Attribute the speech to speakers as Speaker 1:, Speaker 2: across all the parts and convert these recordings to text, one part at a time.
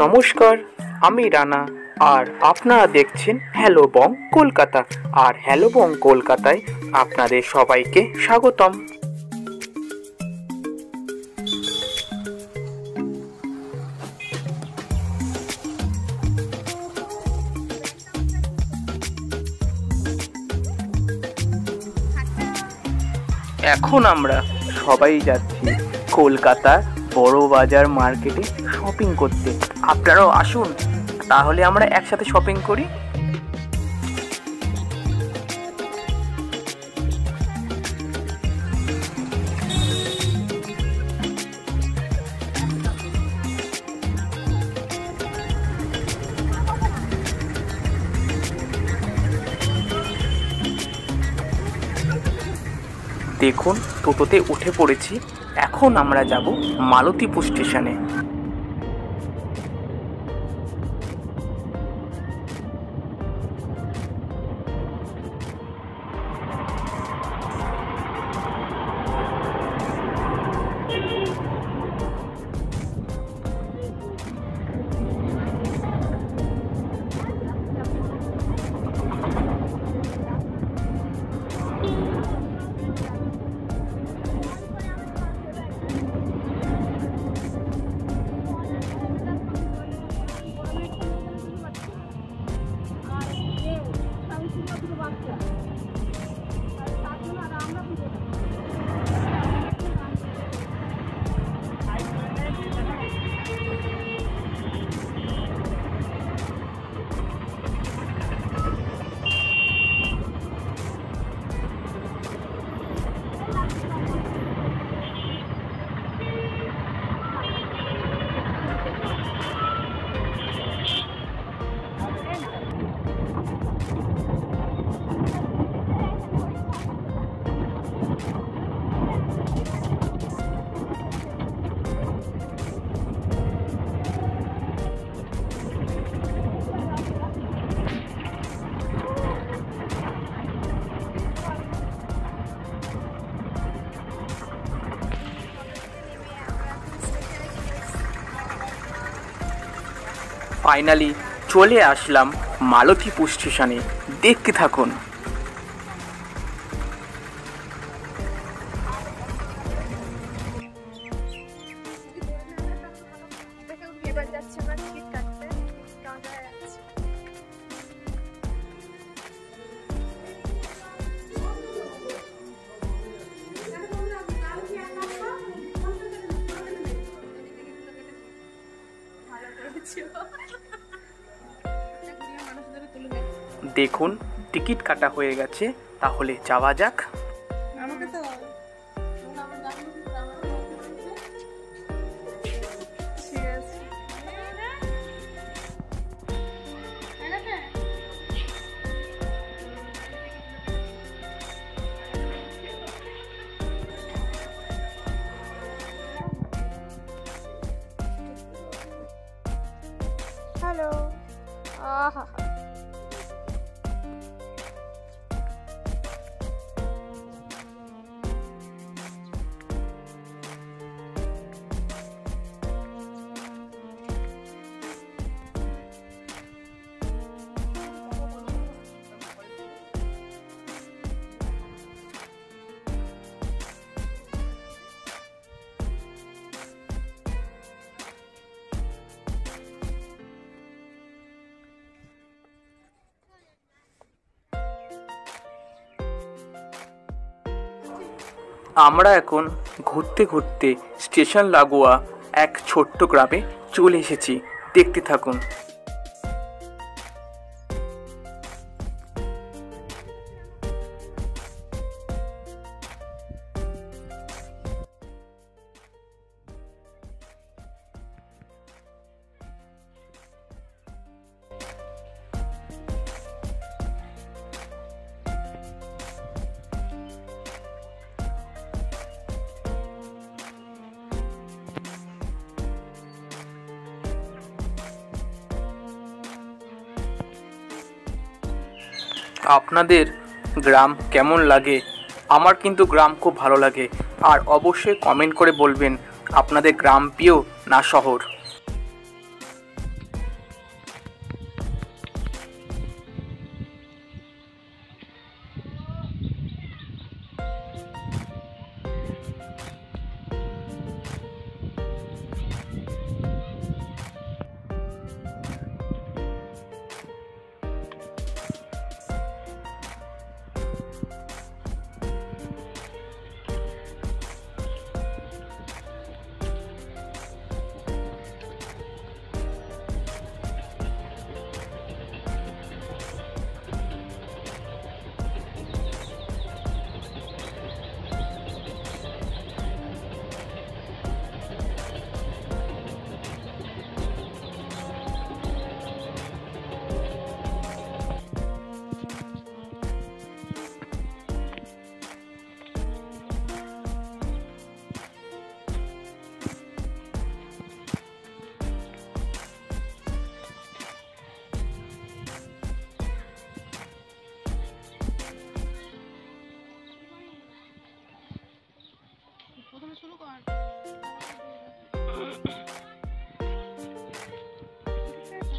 Speaker 1: নমস্কার, আমি রানা আর আপনারা দেখছেন হ্যালো বং কলকাতা। আর হ্যালো বং কলকাতায় আপনাদের সবাইকে স্বাগতম। এখন আমরা সবাই যাচ্ছি কলকাতার বড় বাজার মার্কেটে শপিং করতে। আপনারাও আসুন, তাহলে আমরা একসাথে শপিং করি। দেখুন, টোটোতে উঠে পড়েছি। এখন আমরা যাব মালতীপুর স্টেশনে। ফাইনালি চলে আসলাম মালতীপুর স্টেশনে। দেখতে থাকুন। দেখুন, টিকিট কাটা হয়ে গেছে, তাহলে যাওয়া যাক।
Speaker 2: হ্যালো, আহা
Speaker 1: আমরা এখন ঘুরতে ঘুরতে স্টেশন লাগোয়া এক ছোট্ট গ্রামে চলে এসেছি। দেখতে থাকুন। আপনাদের গ্রাম কেমন লাগে? আমার কিন্তু গ্রাম খুব ভালো লাগে। আর অবশ্যই কমেন্ট করে বলবেন আপনাদের গ্রাম প্রিয় না শহর।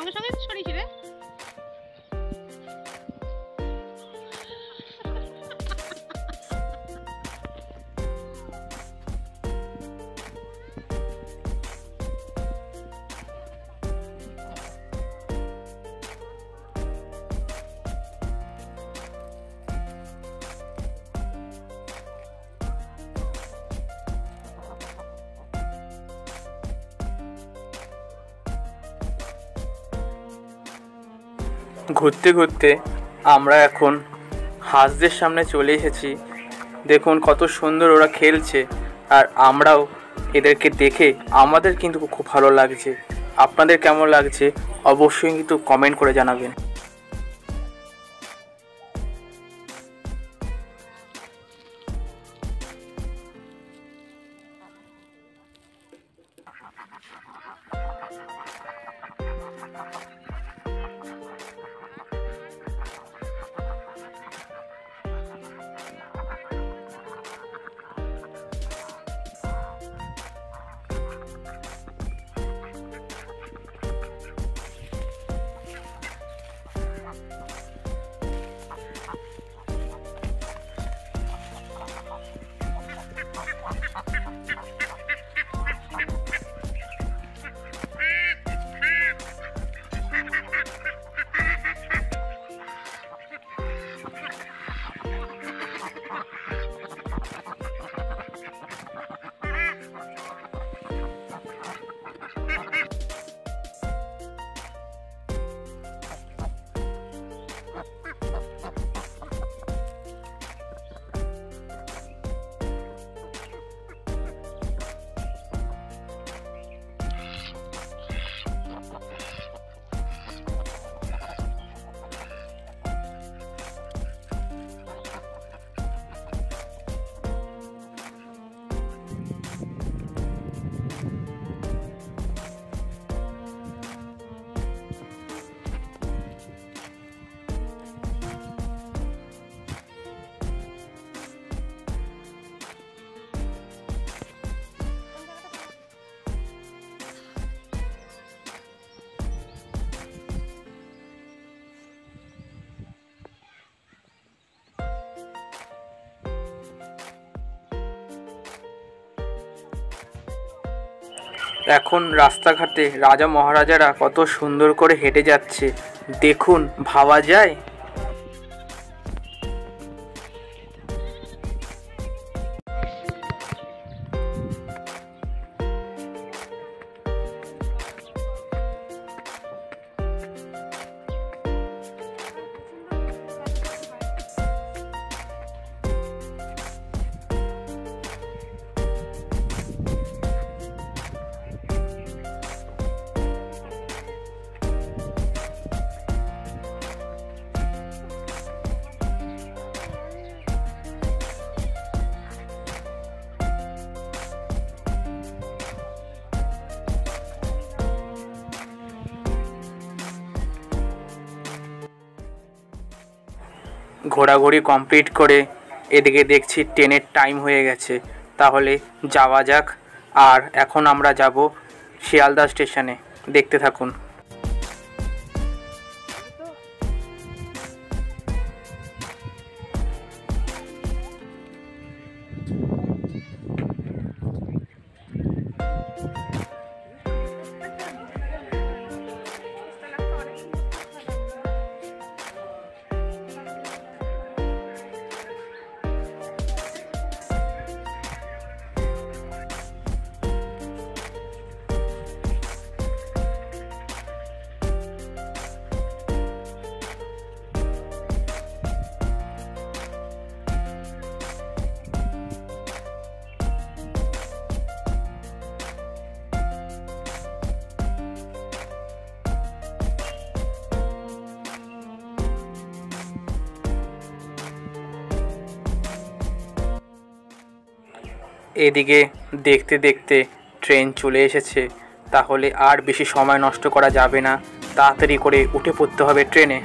Speaker 2: সঙ্গে সঙ্গে সরিয়েছি রে।
Speaker 1: ঘুরতে ঘুরতে আমরা এখন হাঁসদের সামনে চলে এসেছি। দেখুন কত সুন্দর ওরা খেলছে, আর আমরাও এদেরকে দেখে আমাদের কিন্তু খুব ভালো লাগছে। আপনাদের কেমন লাগছে অবশ্যই কিন্তু কমেন্ট করে জানাবেন। এখন রাস্তাঘাটে রাজা মহারাজারা কত সুন্দর করে হেঁটে যাচ্ছে, দেখুন ভাবা যায়। ঘোরাঘুরি কমপ্লিট করে এদিকে দেখছি ট্রেনের টাইম হয়ে গেছে, তাহলে যাওয়া যাক। আর এখন আমরা যাব শিয়ালদা স্টেশনে, দেখতে থাকুন। এদিকে দেখতে দেখতে ট্রেন চলে এসেছে, তাহলে আর বেশি সময় নষ্ট করা যাবে না, তাড়াতাড়ি করে উঠে পড়তে হবে ট্রেনে।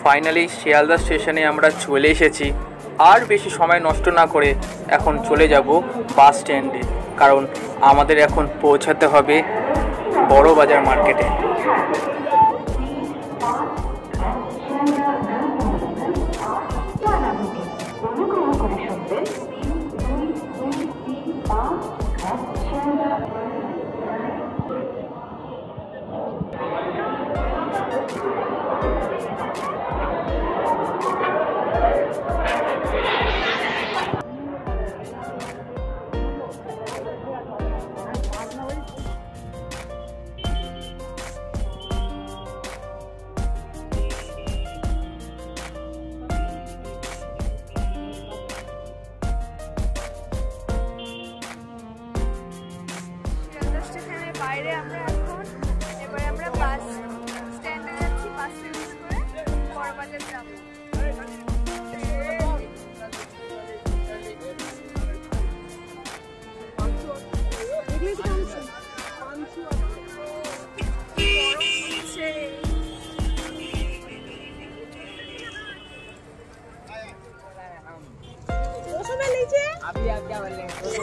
Speaker 1: ফাইনালি শিয়ালদা স্টেশনে আমরা চলে এসেছি। আর বেশি সময় নষ্ট না করে এখন চলে যাব বাস স্ট্যান্ডে, কারণ আমাদের এখন পৌঁছাতে হবে বড় বাজার মার্কেটে।
Speaker 2: বাইরে আমরা এখন এবারে আমরা বাস স্ট্যান্ডে যাচ্ছি, বাস স্ট্যান্ড করে বড়বাজার যাব।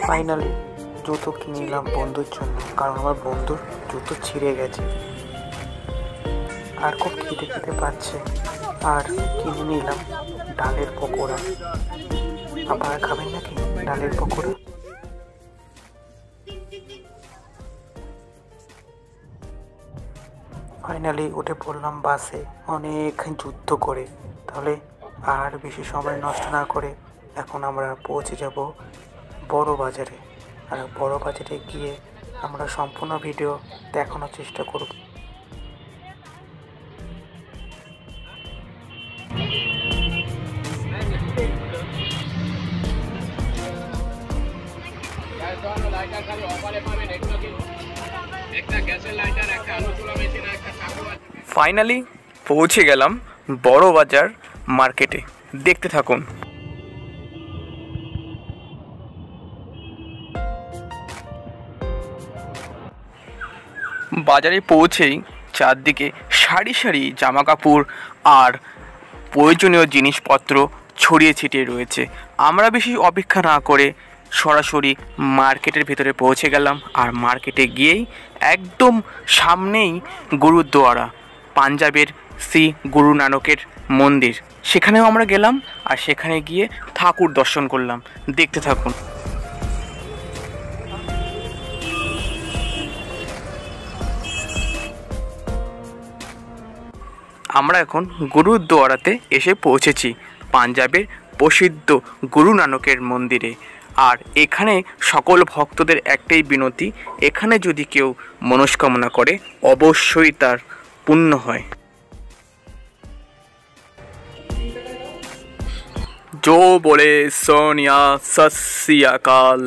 Speaker 1: ফাইনালি জুতো কিনে নিলাম বন্ধুর জন্য, কারণ আমার বন্ধুর জুতো ছিঁড়ে গেছে আর খুব খিদে খেতে পাচ্ছে। আর কিনে নিলাম ডালের পকোড়া। আপনারা খাবেন নাকি ডালের পকোড়া? ফাইনালি উঠে পড়লাম বাসে অনেক যুদ্ধ করে। তাহলে আর বেশি সময় নষ্ট না করে এখন আমরা পৌঁছে যাব বড় বাজারে। আর বড় বাজারে গিয়ে আমরা সম্পূর্ণ ভিডিও দেখানোর চেষ্টা করব। ফাইনালি পৌঁছে গেলাম বড় বাজার মার্কেটে, দেখতে থাকুন। বাজারে পৌঁছেই চারদিকে সারি সারি জামা কাপড় আর প্রয়োজনীয় জিনিসপত্র ছড়িয়ে ছিটিয়ে রয়েছে। আমরা বেশি অপেক্ষা না করে সরাসরি মার্কেটের ভেতরে পৌঁছে গেলাম। আর মার্কেটে গিয়েই একদম সামনেই গুরুদ্বারা, পাঞ্জাবের শ্রী গুরু নানকের মন্দির, সেখানেও আমরা গেলাম। আর সেখানে গিয়ে ঠাকুর দর্শন করলাম, দেখতে থাকুন। আমরা এখন গুরুদ্বারাতে এসে পৌঁছেছি, পাঞ্জাবের প্রসিদ্ধ গুরু নানকের মন্দিরে। আর এখানে সকল ভক্তদের একটাই বিনতি, এখানে যদি কেউ মনস্কামনা করে অবশ্যই তার পূর্ণ হয়। जो बोले सोनिया सत श्री अकाल।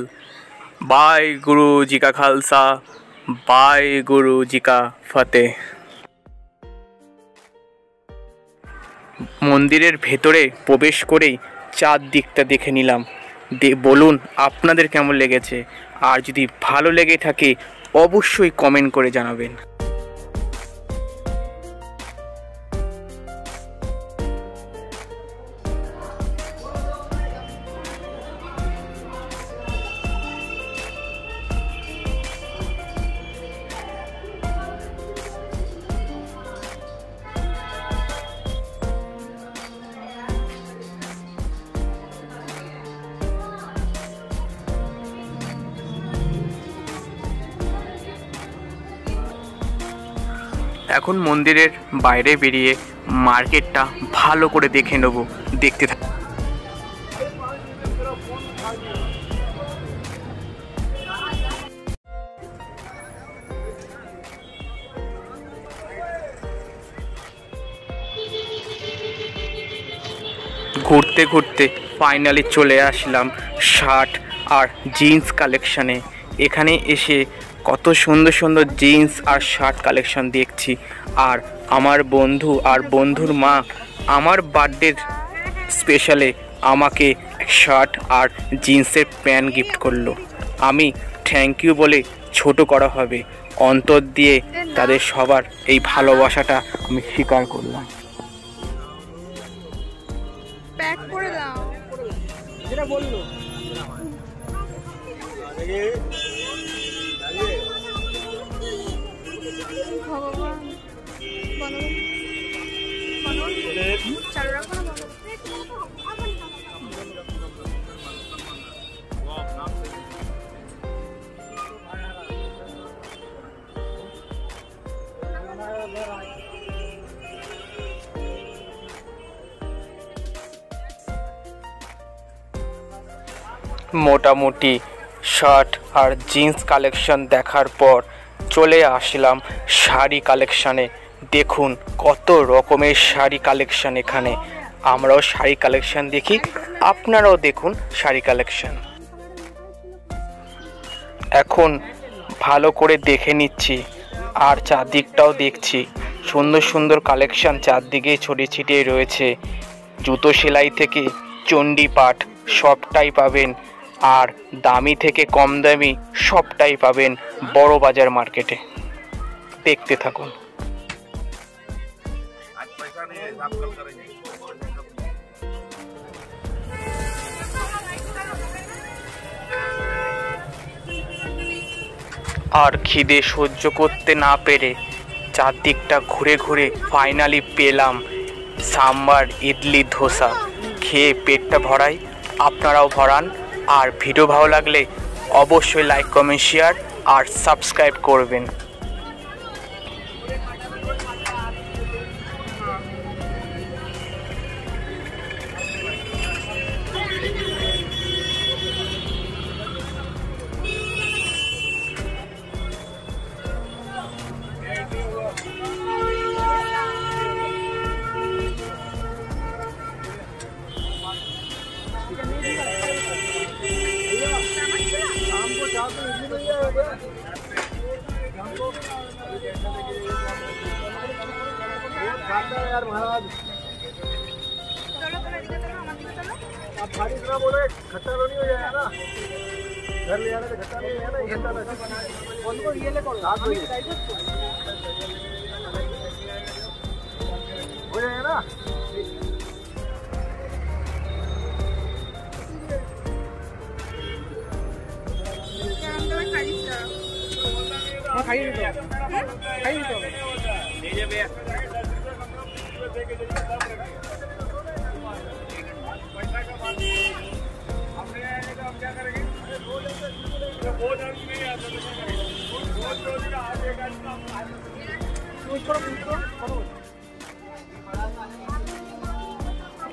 Speaker 1: बाय गुरु जी का खालसा, बाय गुरु जी का फतेह। মন্দিরের ভেতরে প্রবেশ করেই চারদিকটা দেখে নিলাম। বলুন আপনাদের কেমন লেগেছে, আর যদি ভালো লেগে থাকে অবশ্যই কমেন্ট করে জানাবেন। এখন মন্দিরের বাইরে বেরিয়ে মার্কেটটা ভালো করে দেখে নেব, দেখতে থাক। ঘুরতে ঘুরতে ফাইনালি চলে আসলাম শার্ট আর জিন্স কালেকশানে। এখানে এসে কত সুন্দর সুন্দর জিন্স আর শার্ট কালেকশন দেখছি। আর আমার বন্ধু আর বন্ধুর মা আমার বার্থডের স্পেশালে আমাকে শার্ট আর জিন্সের প্যান্ট গিফট করলো। আমি থ্যাংক ইউ বলে ছোট করা হবে, অন্তর দিয়ে তাদের সবার এই ভালোবাসাটা আমি স্বীকার করলাম।
Speaker 2: করে দাও।
Speaker 3: যেটা বললো
Speaker 2: ভগবান চালু রাখো না।
Speaker 1: মোটামুটি শার্ট আর জিন্স কালেকশন দেখার পর চলে আসলাম শাড়ি কালেকশানে। দেখুন কত রকমের শাড়ি কালেকশান এখানে। আমরাও শাড়ি কালেকশান দেখি, আপনারাও দেখুন শাড়ি কালেকশান। এখন ভালো করে দেখে নিচ্ছি আর চারদিকটাও দেখছি। সুন্দর সুন্দর কালেকশান চারদিকে ছড়িয়ে ছিটিয়ে রয়েছে। জুতো সেলাই থেকে চণ্ডীপাঠ সবটাই পাবেন, আর দামি থেকে কম দামি সবটাই পাবেন বড় বাজার মার্কেটে। দেখতে থাকুন। আর খিদে সহ্য করতে না পেরে চারদিকটা ঘুরে ঘুরে ফাইনালি পেলাম সাম্বার, ইডলি, ধোসা। খেয়ে পেটটা ভরাই, আপনারাও ভরান। আর ভিডিও ভালো লাগলে অবশ্যই লাইক, কমেন্ট, শেয়ার আর সাবস্ক্রাইব করবেন।
Speaker 3: यार महाराज
Speaker 2: चलो चलो इधर चलो, हमारे दिखे चलो।
Speaker 3: आप भारी इतना बोले खट्टा तो नहीं हो जाएगा ना। घर ले आने से खट्टा नहीं है ना, ये खट्टा उनको ये ले करो हाथ धोइए हो जाएगा ना।
Speaker 2: क्या हम लोग खाली था?
Speaker 3: हाँ खाइए तो खाइए तो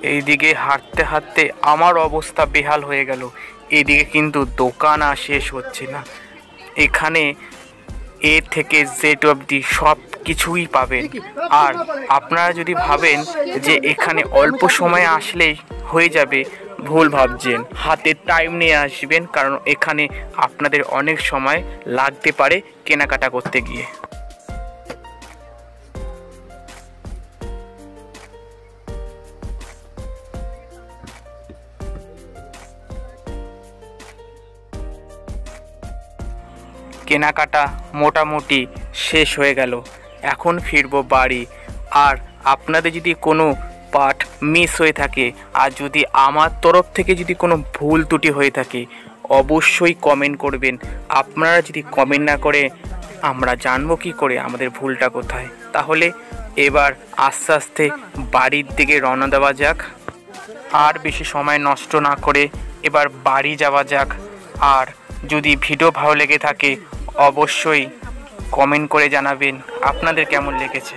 Speaker 1: এইদিকে হাঁটতে হাঁটতে আমার অবস্থা বেহাল হয়ে গেল। এদিকে কিন্তু দোকান আর শেষ হচ্ছে না। এখানে এ থেকে জেড অবধি সব কিছুই পাবেন। আর আপনারা যদি ভাবেন যে এখানে অল্প সময়ে আসলেই হয়ে যাবে, ভুল ভাবছেন। হাতে টাইম নিয়ে আসবেন, কারণ এখানে আপনাদের অনেক সময় লাগতে পারে কেনাকাটা করতে গিয়ে। কেনাকাটা মোটামুটি শেষ হয়ে গেল। এখন ফিরবো বাড়ি। আর আপনাদের যদি কোনো পার্ট মিস হয়ে থাকে, আর যদি আমার তরফ থেকে যদি কোনো ভুল ত্রুটি হয়ে থাকে, অবশ্যই কমেন্ট করবেন। আপনারা যদি কমেন্ট না করে আমরা জানবো কী করে আমাদের ভুলটা কোথায়। তাহলে এবার আস্তে আস্তে বাড়ির দিকে রওনা দেওয়া যাক। আর বেশি সময় নষ্ট না করে এবার বাড়ি যাওয়া যাক। আর যদি ভিডিও ভালো লেগে থাকে অবশ্যই কমেন্ট করে জানাবেন আপনাদের কেমন লেগেছে।